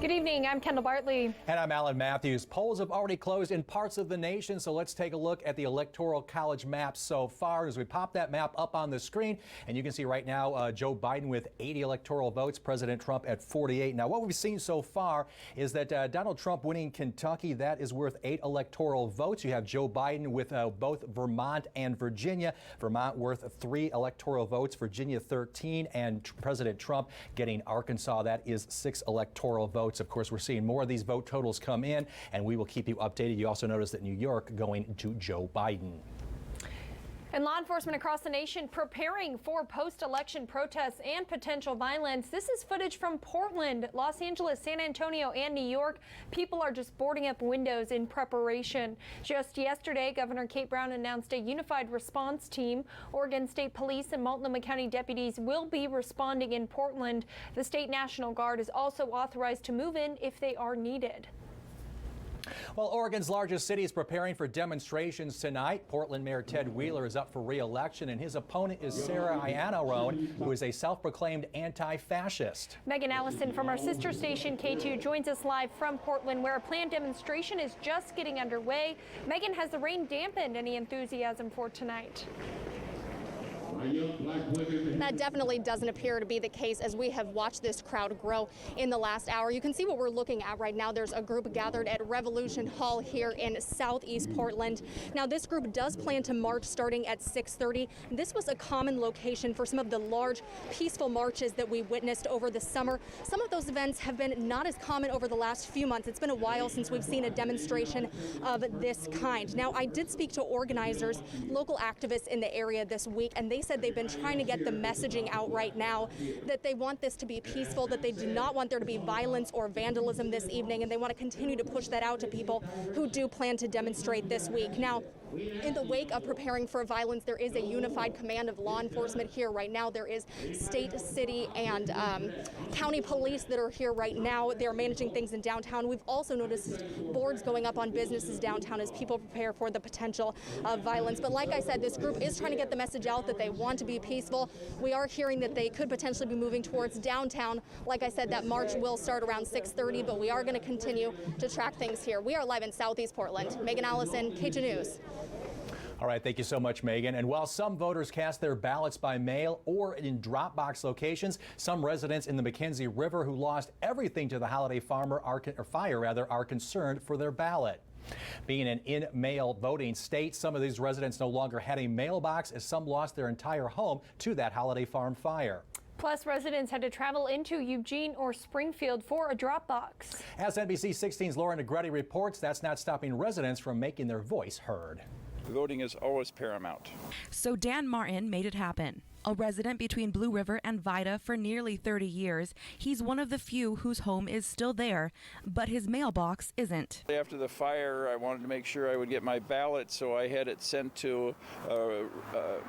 Good evening, I'm Kendall Bartley. And I'm Alan Matthews. Polls have already closed in parts of the nation, so let's take a look at the Electoral College map so far. As we pop that map up on the screen, and you can see right now Joe Biden with 80 electoral votes, President Trump at 48. Now, what we've seen so far is that Donald Trump winning Kentucky, that is worth 8 electoral votes. You have Joe Biden with both Vermont and Virginia. Vermont worth 3 electoral votes, Virginia 13, and President Trump getting Arkansas, that is 6 electoral votes. Of course, we're seeing more of these vote totals come in, and we will keep you updated. You also notice that New York going to Joe Biden. And law enforcement across the nation preparing for post-election protests and potential violence. This is footage from Portland, Los Angeles, San Antonio, and New York. People are just boarding up windows in preparation. Just yesterday, Governor Kate Brown announced a unified response team. Oregon State Police and Multnomah County deputies will be responding in Portland. The State National Guard is also authorized to move in if they are needed. Well, Oregon's largest city is preparing for demonstrations tonight. Portland Mayor Ted Wheeler is up for re-election, and his opponent is Sarah Iannarone, who is a self-proclaimed anti-fascist. Megan Allison from our sister station K2 joins us live from Portland, where a planned demonstration is just getting underway. Megan, has the rain dampened any enthusiasm for tonight? That definitely doesn't appear to be the case as we have watched this crowd grow in the last hour. You can see what we're looking at right now. There's a group gathered at Revolution Hall here in southeast Portland. Now, this group does plan to march starting at 6:30. This was a common location for some of the large peaceful marches that we witnessed over the summer. Some of those events have been not as common over the last few months. It's been a while since we've seen a demonstration of this kind. Now, I did speak to organizers, local activists in the area this week, and they said they've been trying to get the messaging out right now that they want this to be peaceful, that they do not want there to be violence or vandalism this evening, and they want to continue to push that out to people who do plan to demonstrate this week. Now, in the wake of preparing for violence, there is a unified command of law enforcement here right now. There is state, city, and county police that are here right now. They're managing things in downtown. We've also noticed boards going up on businesses downtown as people prepare for the potential of violence. But like I said, this group is trying to get the message out that they want to be peaceful. We are hearing that they could potentially be moving towards downtown. Like I said, that march will start around 6:30, but we are going to continue to track things here. We are live in southeast Portland. Megan Allison, K2 News. All right, thank you so much, Megan. And while some voters cast their ballots by mail or in drop box locations, some residents in the McKenzie River who lost everything to the holiday fire are concerned for their ballot. Being an in-mail voting state, some of these residents no longer had a mailbox as some lost their entire home to that holiday farm fire. Plus, residents had to travel into Eugene or Springfield for a drop box. As NBC16's Laura Negretti reports, that's not stopping residents from making their voice heard. Voting is always paramount. So Dan Martin made it happen. A resident between Blue River and Vida for nearly 30 years, he's one of the few whose home is still there, but his mailbox isn't. After the fire, I wanted to make sure I would get my ballot, so I had it sent to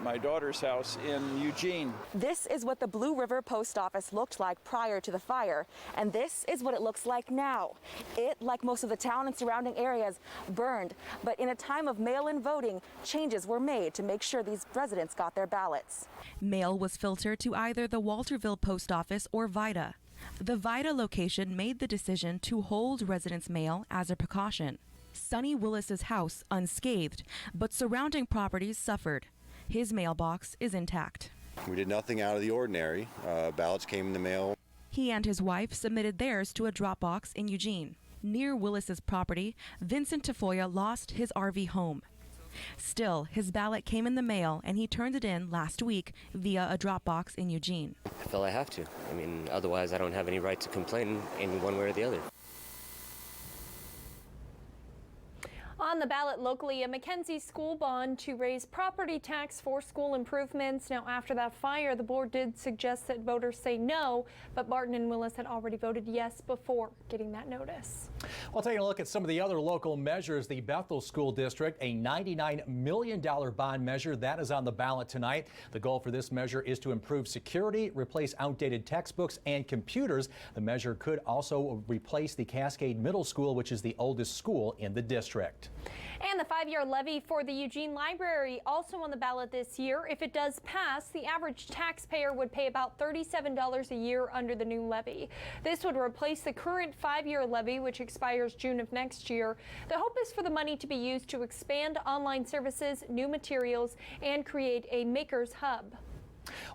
my daughter's house in Eugene. This is what the Blue River Post Office looked like prior to the fire, and this is what it looks like now. It, like most of the town and surrounding areas, burned, but in a time of mail-in voting, changes were made to make sure these residents got their ballots. Mail was filtered to either the Walterville Post Office or Vida. The Vida location made the decision to hold residents' mail as a precaution. Sonny Willis's house unscathed, but surrounding properties suffered. His mailbox is intact. We did nothing out of the ordinary. Ballots came in the mail. He and his wife submitted theirs to a drop box in Eugene. Near Willis's property, Vincent Tafoya lost his RV home. Still, his ballot came in the mail, and he turned it in last week via a drop box in Eugene. I feel I have to. I mean, otherwise I don't have any right to complain in one way or the other. On the ballot locally, a McKenzie school bond to raise property tax for school improvements. Now, after that fire, the board did suggest that voters say no, but Barton and Willis had already voted yes before getting that notice. Well, taking a look at some of the other local measures, the Bethel School District, a $99 million bond measure that is on the ballot tonight. The goal for this measure is to improve security, replace outdated textbooks and computers. The measure could also replace the Cascade Middle School, which is the oldest school in the district. tonight. And the 5-year levy for the Eugene Library also on the ballot this year. If it does pass, the average taxpayer would pay about $37 a year under the new levy. This would replace the current 5-year levy, which expires June of next year. The hope is for the money to be used to expand online services, new materials, and create a maker's hub.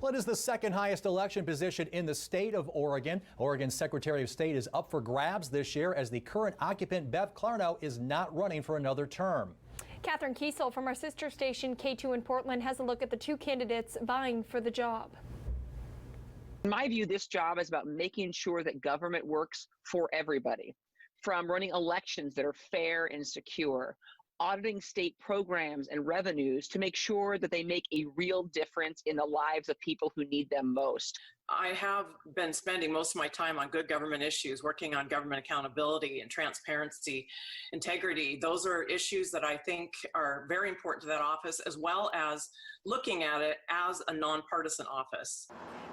Well, it is the second highest election position in the state of Oregon. Oregon's Secretary of State is up for grabs this year as the current occupant, Bev Clarno, is not running for another term. Catherine Kiesel from our sister station K2 in Portland has a look at the two candidates vying for the job. In my view, this job is about making sure that government works for everybody, from running elections that are fair and secure, auditing state programs and revenues to make sure that they make a real difference in the lives of people who need them most. I have been spending most of my time on good government issues, working on government accountability and transparency, integrity. Those are issues that I think are very important to that office, as well as looking at it as a nonpartisan office.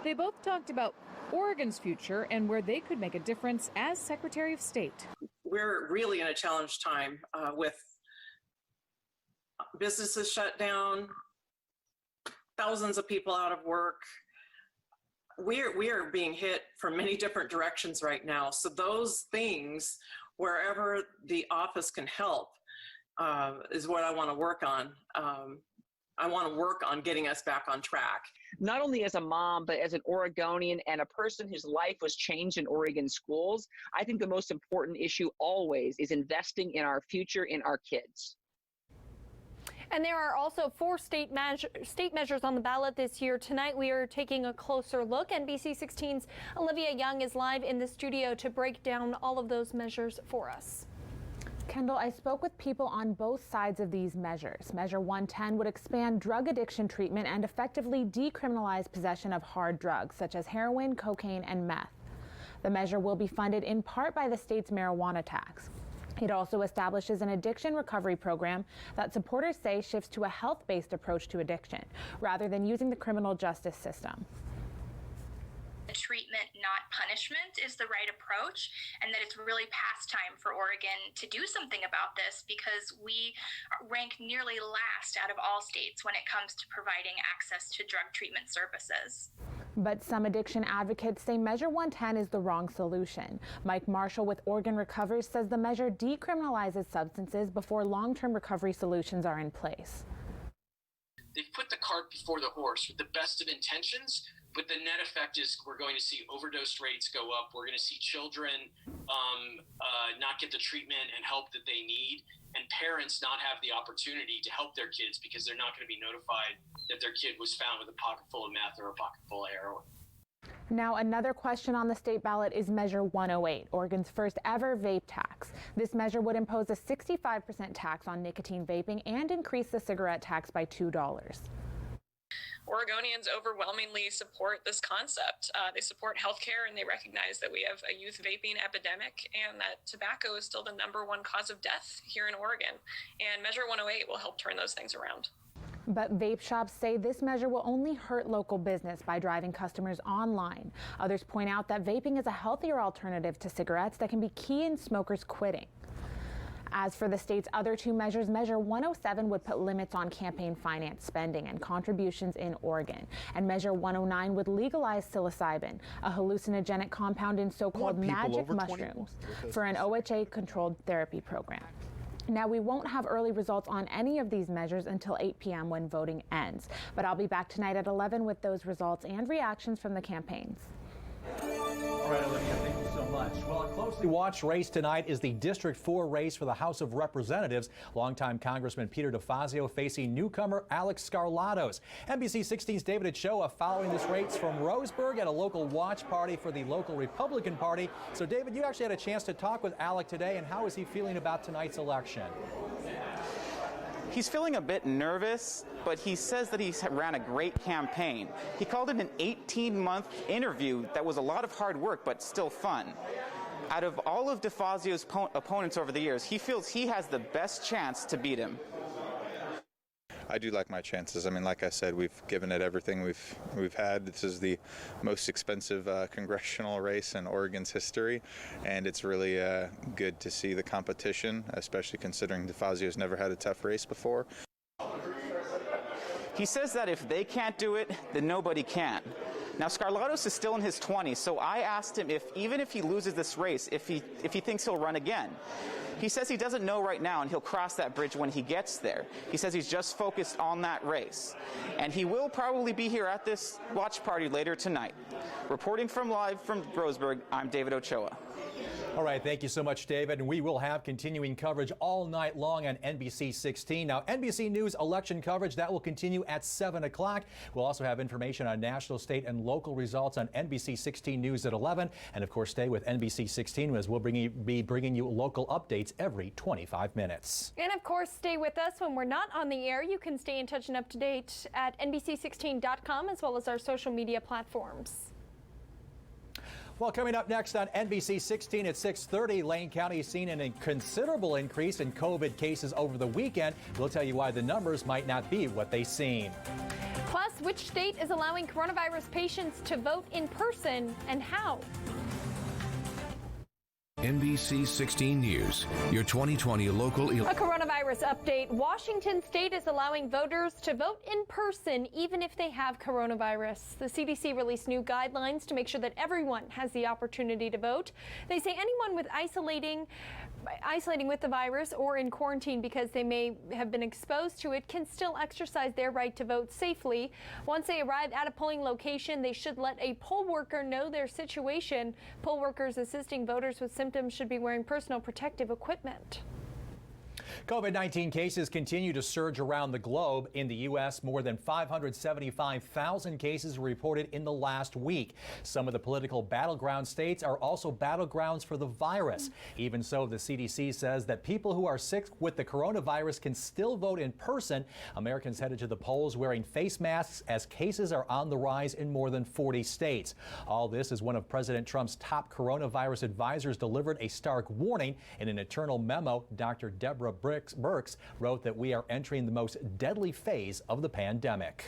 They both talked about Oregon's future and where they could make a difference as Secretary of State. We're really in a challenged time with businesses shut down, thousands of people out of work. We are being hit from many different directions right now. So those things, wherever the office can help, is what I want to work on. I want to work on getting us back on track. Not only as a mom, but as an Oregonian and a person whose life was changed in Oregon schools, I think the most important issue always is investing in our future, in our kids. And there are also 4 state measures on the ballot this year. Tonight we are taking a closer look. NBC16's Olivia Young is live in the studio to break down all of those measures for us. Kendall, I spoke with people on both sides of these measures. Measure 110 would expand drug addiction treatment and effectively decriminalize possession of hard drugs such as heroin, cocaine, and meth. The measure will be funded in part by the state's marijuana tax. It also establishes an addiction recovery program that supporters say shifts to a health-based approach to addiction, rather than using the criminal justice system. Treatment, not punishment, is the right approach, and that it's really past time for Oregon to do something about this because we rank nearly last out of all states when it comes to providing access to drug treatment services. But some addiction advocates say Measure 110 is the wrong solution. Mike Marshall with Oregon Recovers says the measure decriminalizes substances before long-term recovery solutions are in place. They've put the cart before the horse with the best of intentions, but the net effect is we're going to see overdose rates go up. We're going to see children not get the treatment and help that they need, and parents not have the opportunity to help their kids because they're not going to be notified that their kid was found with a pocket full of meth or a pocket full of heroin. Now, another question on the state ballot is Measure 108, Oregon's first ever vape tax. This measure would impose a 65% tax on nicotine vaping and increase the cigarette tax by $2. Oregonians overwhelmingly support this concept. They support healthcare and they recognize that we have a youth vaping epidemic and that tobacco is still the #1 cause of death here in Oregon. And Measure 108 will help turn those things around. But vape shops say this measure will only hurt local business by driving customers online. Others point out that vaping is a healthier alternative to cigarettes that can be key in smokers quitting. As for the state's other 2 measures, Measure 107 would put limits on campaign finance spending and contributions in Oregon. And Measure 109 would legalize psilocybin, a hallucinogenic compound in so-called magic mushrooms, for an OHA-controlled therapy program. Now, we won't have early results on any of these measures until 8 p.m. when voting ends. But I'll be back tonight at 11 with those results and reactions from the campaigns. All right, Olivia, thank you so much. Well, a closely watched race tonight is the District 4 race for the House of Representatives. Longtime Congressman Peter DeFazio facing newcomer Alex Scarlatos. NBC16's David Ochoa following this race from Roseburg at a local watch party for the local Republican Party. So, David, you actually had a chance to talk with Alec today, and how is he feeling about tonight's election? He's feeling a bit nervous, but he says that he ran a great campaign. He called it an 18-month interview that was a lot of hard work, but still fun. Out of all of DeFazio's opponents over the years, he feels he has the best chance to beat him. I do like my chances. I mean, like I said, we've given it everything we've had. This is the most expensive congressional race in Oregon's history, and it's really good to see the competition, especially considering DeFazio's never had a tough race before. He says that if they can't do it, then nobody can. Now, Skarlatos is still in his 20s, so I asked him if, even if he loses this race, if he thinks he'll run again. He says he doesn't know right now, and he'll cross that bridge when he gets there. He says he's just focused on that race. And he will probably be here at this watch party later tonight. Reporting live from Groesberg, I'm David Ochoa. All right, thank you so much, David. And we will have continuing coverage all night long on NBC16. Now, NBC News election coverage, that will continue at 7 o'clock. We'll also have information on national, state, and local results on NBC16 News at 11. And, of course, stay with NBC16 as we'll be bringing you local updates every 25 minutes. And, of course, stay with us when we're not on the air. You can stay in touch and up to date at NBC16.com as well as our social media platforms. Well, coming up next on NBC16 at 6:30, Lane County has seen a considerable increase in COVID cases over the weekend. We'll tell you why the numbers might not be what they seem. Plus, which state is allowing coronavirus patients to vote in person and how? NBC16 News, your 2020 local. A coronavirus update. Washington state is allowing voters to vote in person even if they have coronavirus. The CDC released new guidelines to make sure that everyone has the opportunity to vote. They say anyone with isolating with the virus or in quarantine because they may have been exposed to it can still exercise their right to vote safely. Once they arrive at a polling location, they should let a poll worker know their situation. Poll workers assisting voters with symptoms should be wearing personal protective equipment. COVID-19 cases continue to surge around the globe. In the U.S., more than 575,000 cases were reported in the last week. Some of the political battleground states are also battlegrounds for the virus. Even so, the CDC says that people who are sick with the coronavirus can still vote in person. Americans headed to the polls wearing face masks as cases are on the rise in more than 40 states. All this as one of President Trump's top coronavirus advisors delivered a stark warning in an internal memo. Dr. Deborah Birx wrote that we are entering the most deadly phase of the pandemic.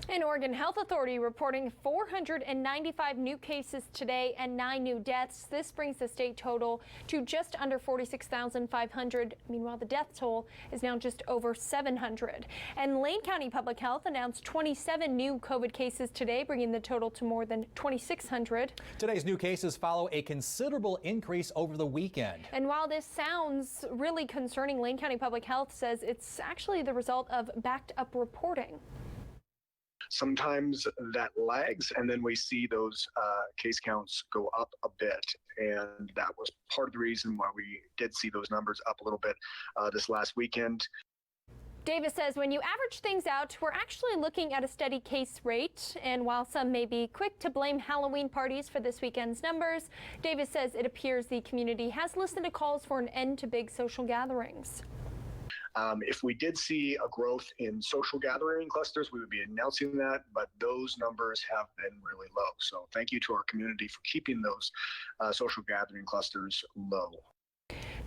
An Oregon Health Authority reporting 495 new cases today and 9 new deaths. This brings the state total to just under 46,500. Meanwhile, the death toll is now just over 700. And Lane County Public Health announced 27 new COVID cases today, bringing the total to more than 2,600. Today's new cases follow a considerable increase over the weekend. And while this sounds really concerning, Lane County Public Health says it's actually the result of backed up reporting. Sometimes that lags, and then we see those case counts go up a bit. And that was part of the reason why we did see those numbers up a little bit this last weekend. Davis says when you average things out, we're actually looking at a steady case rate. And while some may be quick to blame Halloween parties for this weekend's numbers, Davis says it appears the community has listened to calls for an end to big social gatherings. If we did see a growth in social gathering clusters, we would be announcing that, but those numbers have been really low. So thank you to our community for keeping those social gathering clusters low.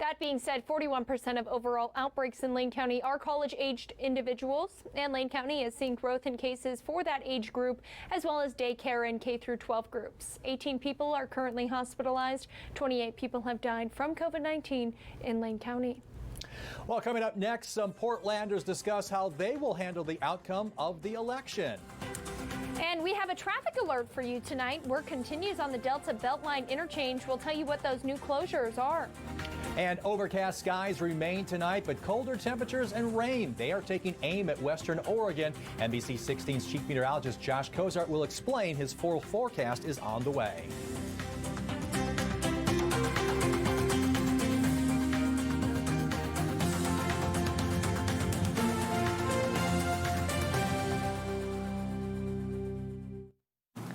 That being said, 41% of overall outbreaks in Lane County are college-aged individuals, and Lane County is seeing growth in cases for that age group, as well as daycare and K through 12 groups. 18 people are currently hospitalized. 28 people have died from COVID-19 in Lane County. Well, coming up next, some Portlanders discuss how they will handle the outcome of the election. And we have a traffic alert for you tonight. Work continues on the Delta Beltline interchange. We'll tell you what those new closures are. And overcast skies remain tonight, but colder temperatures and rain, they are taking aim at western Oregon. NBC16's chief meteorologist Josh Kozart will explain his full forecast is on the way.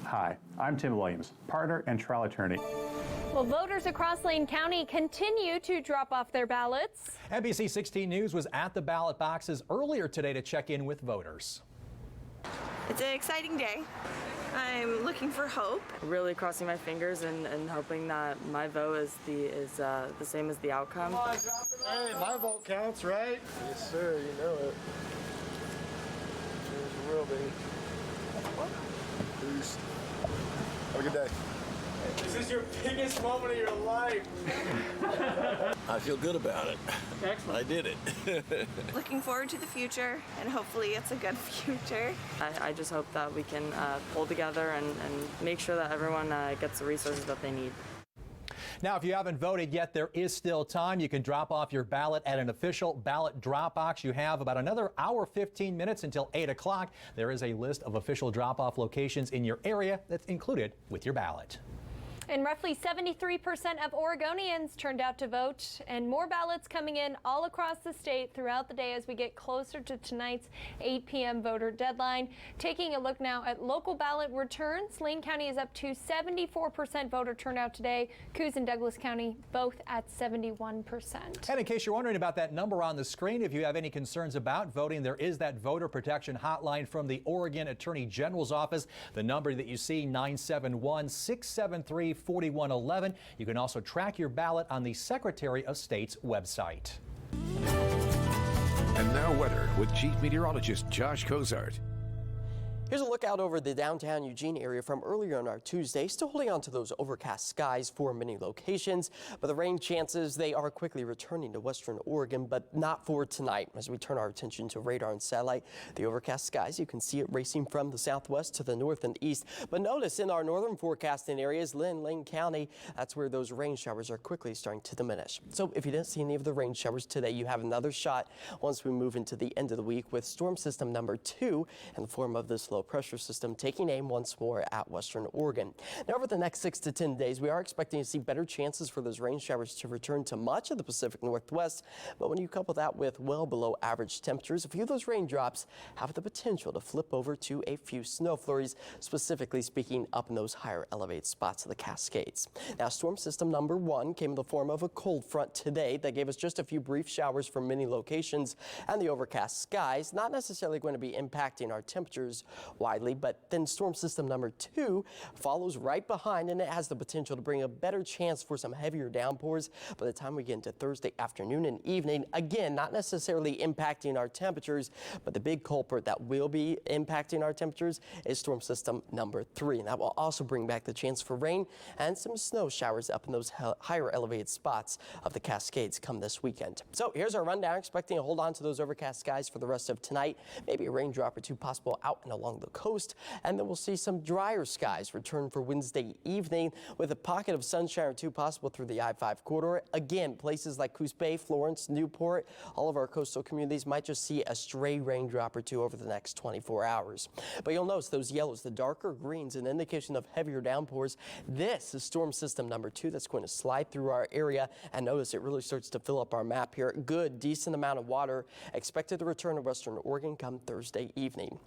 Hi, I'm Tim Williams, partner and trial attorney. Well, voters across Lane County continue to drop off their ballots. NBC16 News was at the ballot boxes earlier today to check in with voters. It's an exciting day. I'm looking for hope. Really crossing my fingers and hoping that my vote is the same as the outcome. Hey, my vote counts, right? Yes, sir. You know it. baby. Peace. Have a good day. This is your biggest moment of your life. I feel good about it. Excellent. I did it. Looking forward to the future, and hopefully it's a good future. I just hope that we can pull together and make sure that everyone gets the resources that they need. Now, if you haven't voted yet, there is still time. You can drop off your ballot at an official ballot drop box. You have about another hour, 15 minutes until 8 o'clock. There is a list of official drop-off locations in your area that's included with your ballot. And roughly 73% of Oregonians turned out to vote, and more ballots coming in all across the state throughout the day as we get closer to tonight's 8 p.m. voter deadline. Taking a look now at local ballot returns, Lane County is up to 74% voter turnout today. Coos and Douglas County both at 71%. And in case you're wondering about that number on the screen, if you have any concerns about voting, there is that voter protection hotline from the Oregon Attorney General's office. The number that you see, 971-673-4111. You can also track your ballot on the Secretary of State's website. And now weather with Chief Meteorologist Josh Cozart. Here's a look out over the downtown Eugene area from earlier on our Tuesday. Still holding on to those overcast skies for many locations, but the rain chances, they are quickly returning to western Oregon, but not for tonight. As we turn our attention to radar and satellite, the overcast skies, you can see it racing from the southwest to the north and east. But notice in our northern forecasting areas, Lane County, that's where those rain showers are quickly starting to diminish. So if you didn't see any of the rain showers today, you have another shot once we move into the end of the week with storm system number 2 in the form of this low pressure system taking aim once more at western Oregon. Now, over the next 6 to 10 days, we are expecting to see better chances for those rain showers to return to much of the Pacific Northwest. But when you couple that with well below average temperatures, a few of those raindrops have the potential to flip over to a few snow flurries, specifically speaking up in those higher elevated spots of the Cascades. Now, storm system number 1 came in the form of a cold front today that gave us just a few brief showers from many locations, and the overcast skies not necessarily going to be impacting our temperatures widely. But then storm system number 2 follows right behind, and it has the potential to bring a better chance for some heavier downpours by the time we get into Thursday afternoon and evening. Again, not necessarily impacting our temperatures, but the big culprit that will be impacting our temperatures is storm system number 3. And that will also bring back the chance for rain and some snow showers up in those higher elevated spots of the Cascades come this weekend. So here's our rundown, expecting to hold on to those overcast skies for the rest of tonight. Maybe a raindrop or two possible out and along the coast. And then we'll see some drier skies return for Wednesday evening with a pocket of sunshine or two possible through the I-5 corridor. Again, places like Coos Bay, Florence, Newport, all of our coastal communities might just see a stray raindrop or two over the next 24 hours. But you'll notice those yellows, the darker greens, an indication of heavier downpours. This is storm system number 2 that's going to slide through our area. And notice it really starts to fill up our map here. Good, decent amount of water expected to return to western Oregon come Thursday evening.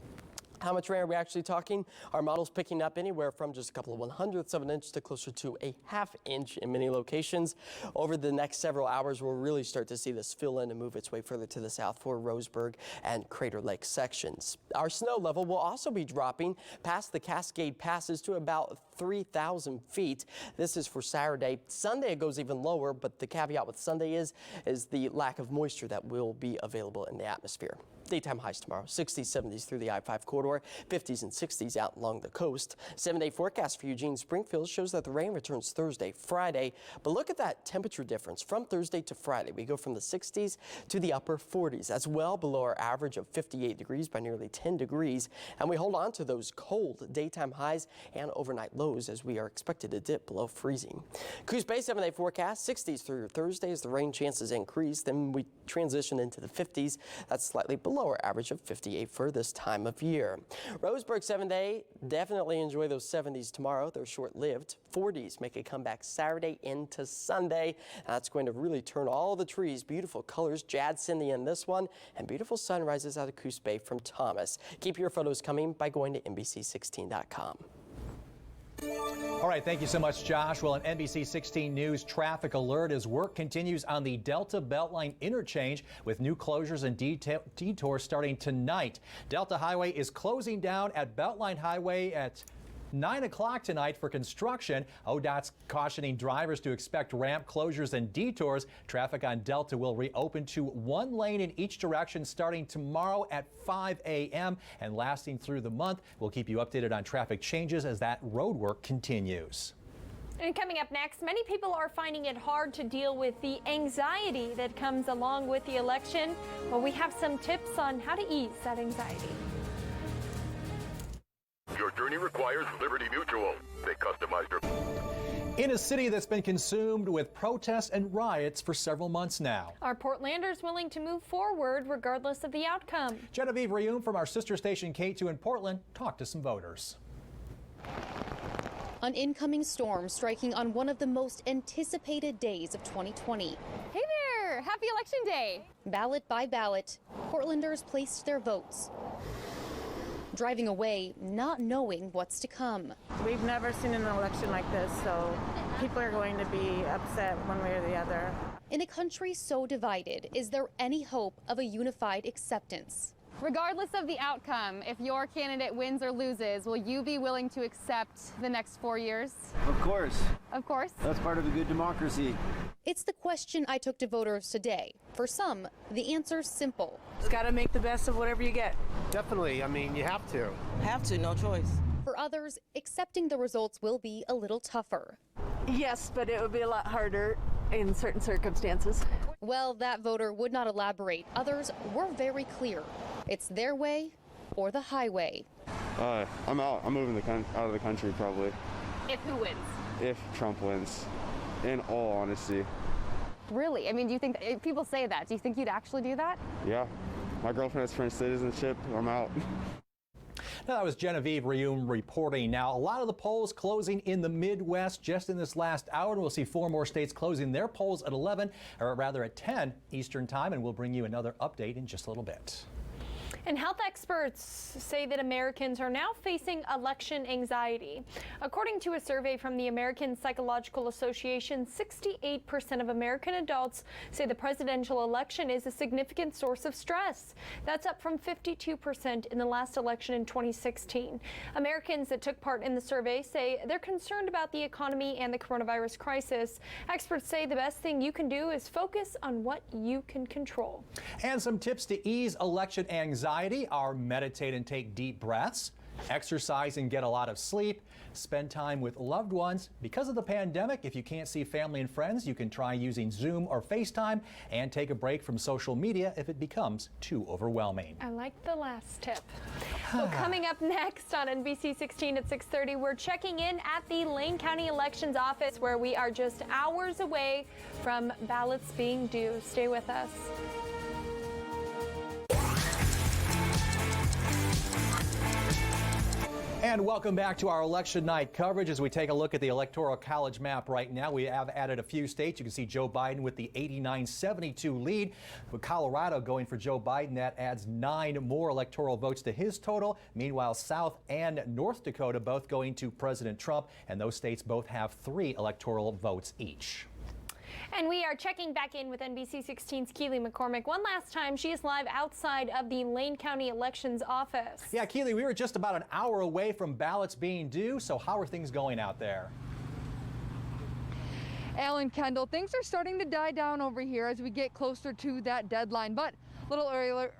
How much rain are we actually talking? Our model's picking up anywhere from just a couple of 1/100ths of an inch to closer to a 1/2 inch in many locations. Over the next several hours, we'll really start to see this fill in and move its way further to the south for Roseburg and Crater Lake sections. Our snow level will also be dropping past the Cascade Passes to about 3,000 feet. This is for Saturday. Sunday it goes even lower, but the caveat with Sunday is the lack of moisture that will be available in the atmosphere. Daytime highs tomorrow, 60s, 70s through the I-5 corridor, 50s and 60s out along the coast. 7-day forecast for Eugene Springfield shows that the rain returns Thursday, Friday. But look at that temperature difference from Thursday to Friday. We go from the 60s to the upper 40s. That's well below our average of 58 degrees by nearly 10 degrees. And we hold on to those cold daytime highs and overnight lows as we are expected to dip below freezing. Coos Bay 7-day forecast, 60s through Thursday as the rain chances increase. Then we transition into the 50s. That's slightly below our average of 58 for this time of year. Roseburg 7-day, definitely enjoy those 70s tomorrow. They're short-lived. 40s make a comeback Saturday into Sunday. That's going to really turn all the trees beautiful colors. Jad Cindy in this one, and beautiful sunrises out of Coos Bay from Thomas. Keep your photos coming by going to NBC16.com. All right, thank you so much, Josh. Well, an NBC16 News traffic alert as work continues on the Delta Beltline interchange with new closures and detours starting tonight. Delta Highway is closing down at Beltline Highway at 9 o'clock tonight for construction. ODOT's cautioning drivers to expect ramp closures and detours. Traffic on Delta will reopen to one lane in each direction starting tomorrow at 5 a.m. and lasting through the month. We'll keep you updated on traffic changes as that road work continues. And coming up next, many people are finding it hard to deal with the anxiety that comes along with the election. Well, we have some tips on how to ease that anxiety. Your journey requires Liberty Mutual. They customized your... In a city that's been consumed with protests and riots for several months now. Are Portlanders willing to move forward regardless of the outcome? Genevieve Reum from our sister station K2 in Portland talked to some voters. An incoming storm striking on one of the most anticipated days of 2020. Hey there! Happy Election Day! Ballot by ballot, Portlanders placed their votes, driving away not knowing what's to come. We've never seen an election like this, so people are going to be upset one way or the other. In a country so divided, is there any hope of a unified acceptance? Regardless of the outcome, if your candidate wins or loses, will you be willing to accept the next 4 years? Of course. Of course. That's part of a good democracy. It's the question I took to voters today. For some, the answer's simple. Just got to make the best of whatever you get. Definitely. I mean, you have to. Have to, no choice. For others, accepting the results will be a little tougher. Yes, but it would be a lot harder in certain circumstances. Well, that voter would not elaborate. Others were very clear. It's their way or the highway. I'm out. I'm moving out of the country probably. If who wins? If Trump wins, in all honesty. Really? I mean, do you think, if people say that, do you think you'd actually do that? Yeah. My girlfriend has French citizenship. I'm out. Now, that was Genevieve Reum reporting. Now, a lot of the polls closing in the Midwest just in this last hour, and we'll see 4 more states closing their polls at 11, or rather at 10 Eastern time, and we'll bring you another update in just a little bit. And health experts say that Americans are now facing election anxiety. According to a survey from the American Psychological Association, 68% of American adults say the presidential election is a significant source of stress. That's up from 52% in the last election in 2016. Americans that took part in the survey say they're concerned about the economy and the coronavirus crisis. Experts say the best thing you can do is focus on what you can control. And some tips to ease election anxiety are meditate and take deep breaths, exercise and get a lot of sleep, spend time with loved ones. Because of the pandemic, if you can't see family and friends, you can try using Zoom or FaceTime, and take a break from social media if it becomes too overwhelming. I like the last tip. Well, coming up next on NBC16 at 6:30, we're checking in at the Lane County Elections Office, where we are just hours away from ballots being due. Stay with us. And welcome back to our election night coverage. As we take a look at the Electoral College map right now, we have added a few states. You can see Joe Biden with the 89-72 lead. With Colorado going for Joe Biden, that adds 9 more electoral votes to his total. Meanwhile, South and North Dakota both going to President Trump, and those states both have 3 electoral votes each. And we are checking back in with NBC16's Keely McCormick one last time. She is live outside of the Lane County Elections Office. Yeah, Keely, we were just about an hour away from ballots being due, so how are things going out there? Alan, Kendall, things are starting to die down over here as we get closer to that deadline. But a little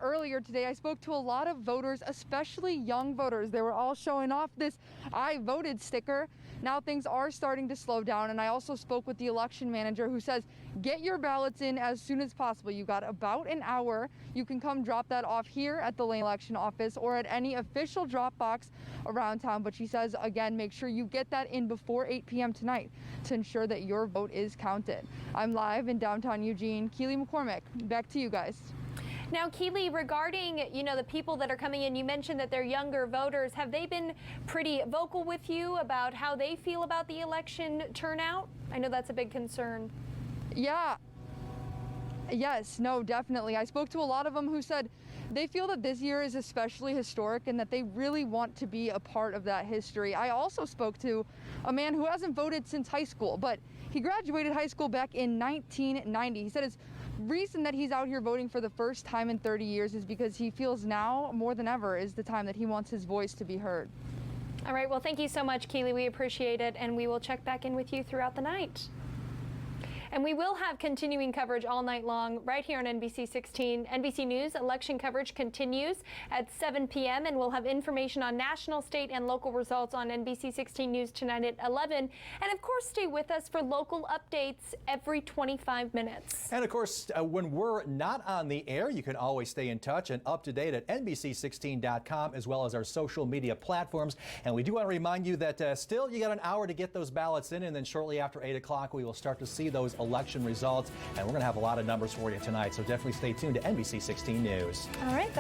earlier today, I spoke to a lot of voters, especially young voters. They were all showing off this "I voted" sticker. Now things are starting to slow down, and I also spoke with the election manager, who says get your ballots in as soon as possible. You got about an hour. You can come drop that off here at the Lane Election Office or at any official drop box around town. But she says, again, make sure you get that in before 8 p.m. tonight to ensure that your vote is counted. I'm live in downtown Eugene. Keely McCormick, back to you guys. Now, Keely, regarding, the people that are coming in, you mentioned that they're younger voters. Have they been pretty vocal with you about how they feel about the election turnout? I know that's a big concern. Yeah. Yes, no, definitely. I spoke to a lot of them who said they feel that this year is especially historic and that they really want to be a part of that history. I also spoke to a man who hasn't voted since high school, but he graduated high school back in 1990. He said his reason that he's out here voting for the first time in 30 years is because he feels now more than ever is the time that he wants his voice to be heard. All right, well, thank you so much, Keely. We appreciate it, and we will check back in with you throughout the night. And we will have continuing coverage all night long right here on NBC16. NBC News election coverage continues at 7 p.m. and we'll have information on national, state, and local results on NBC16 News tonight at 11. And of course, stay with us for local updates every 25 minutes. And of course, when we're not on the air, you can always stay in touch and up to date at NBC16.com as well as our social media platforms. And we do want to remind you that still you got an hour to get those ballots in, and then shortly after 8 o'clock, we will start to see those election results, and we're going to have a lot of numbers for you tonight, so definitely stay tuned to NBC16 News. All right.